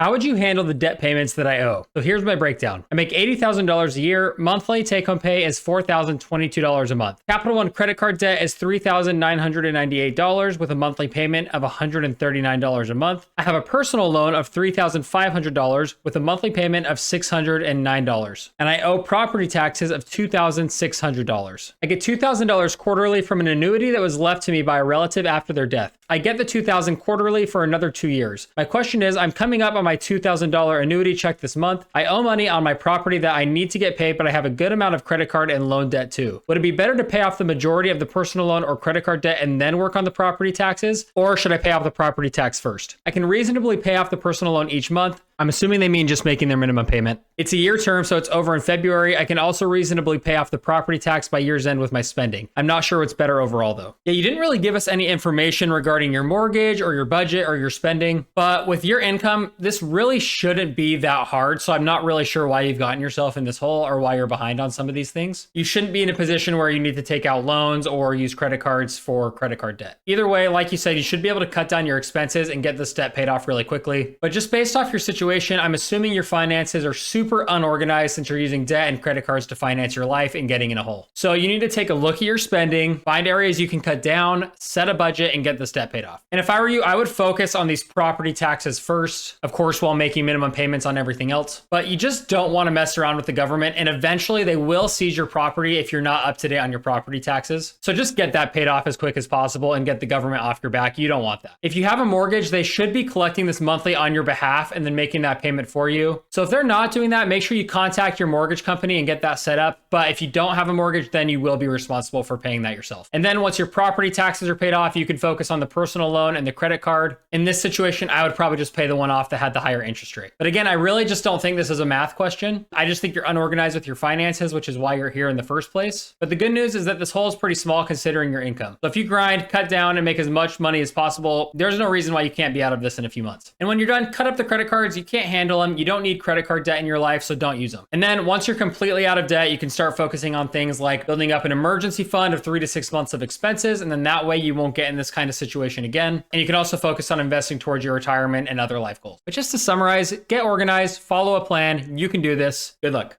How would you handle the debt payments that I owe? So here's my breakdown. I make $80,000 a year. Monthly take-home pay is $4,022 a month. Capital One credit card debt is $3,998 with a monthly payment of $139 a month. I have a personal loan of $3,500 with a monthly payment of $609. And I owe property taxes of $2,600. I get $2,000 quarterly from an annuity that was left to me by a relative after their death. I get the $2,000 quarterly for another 2 years. My question is, I'm coming up on my $2,000 annuity check this month. I owe money on my property that I need to get paid, but I have a good amount of credit card and loan debt too. Would it be better to pay off the majority of the personal loan or credit card debt and then work on the property taxes? Or should I pay off the property tax first? I can reasonably pay off the personal loan each month. I'm assuming they mean just making their minimum payment. It's a year term, so it's over in February. I can also reasonably pay off the property tax by year's end with my spending. I'm not sure what's better overall though. Yeah, you didn't really give us any information regarding your mortgage or your budget or your spending, but with your income, this really shouldn't be that hard. So I'm not really sure why you've gotten yourself in this hole or why you're behind on some of these things. You shouldn't be in a position where you need to take out loans or use credit cards for credit card debt. Either way, like you said, you should be able to cut down your expenses and get this debt paid off really quickly. But just based off your situation, I'm assuming your finances are super unorganized since you're using debt and credit cards to finance your life and getting in a hole. So you need to take a look at your spending, find areas you can cut down, set a budget, and get this debt paid off. And if I were you, I would focus on these property taxes first, of course, while making minimum payments on everything else. But you just don't want to mess around with the government, and eventually they will seize your property if you're not up to date on your property taxes. So just get that paid off as quick as possible and get the government off your back. You don't want that. If you have a mortgage, they should be collecting this monthly on your behalf and then making that payment for you. So if they're not doing that, make sure you contact your mortgage company and get that set up. But if you don't have a mortgage, then you will be responsible for paying that yourself. And then once your property taxes are paid off, you can focus on the personal loan and the credit card. In this situation, I would probably just pay the one off that had the higher interest rate. But again, I really just don't think this is a math question. I just think you're unorganized with your finances, which is why you're here in the first place. But the good news is that this hole is pretty small considering your income. So if you grind, cut down, and make as much money as possible, there's no reason why you can't be out of this in a few months. And when you're done, cut up the credit cards. You can't handle them. You don't need credit card debt in your life, so don't use them. And then once you're completely out of debt, you can start focusing on things like building up an emergency fund of 3 to 6 months of expenses. And then that way you won't get in this kind of situation again. And you can also focus on investing towards your retirement and other life goals. But just to summarize, get organized, follow a plan. You can do this. Good luck.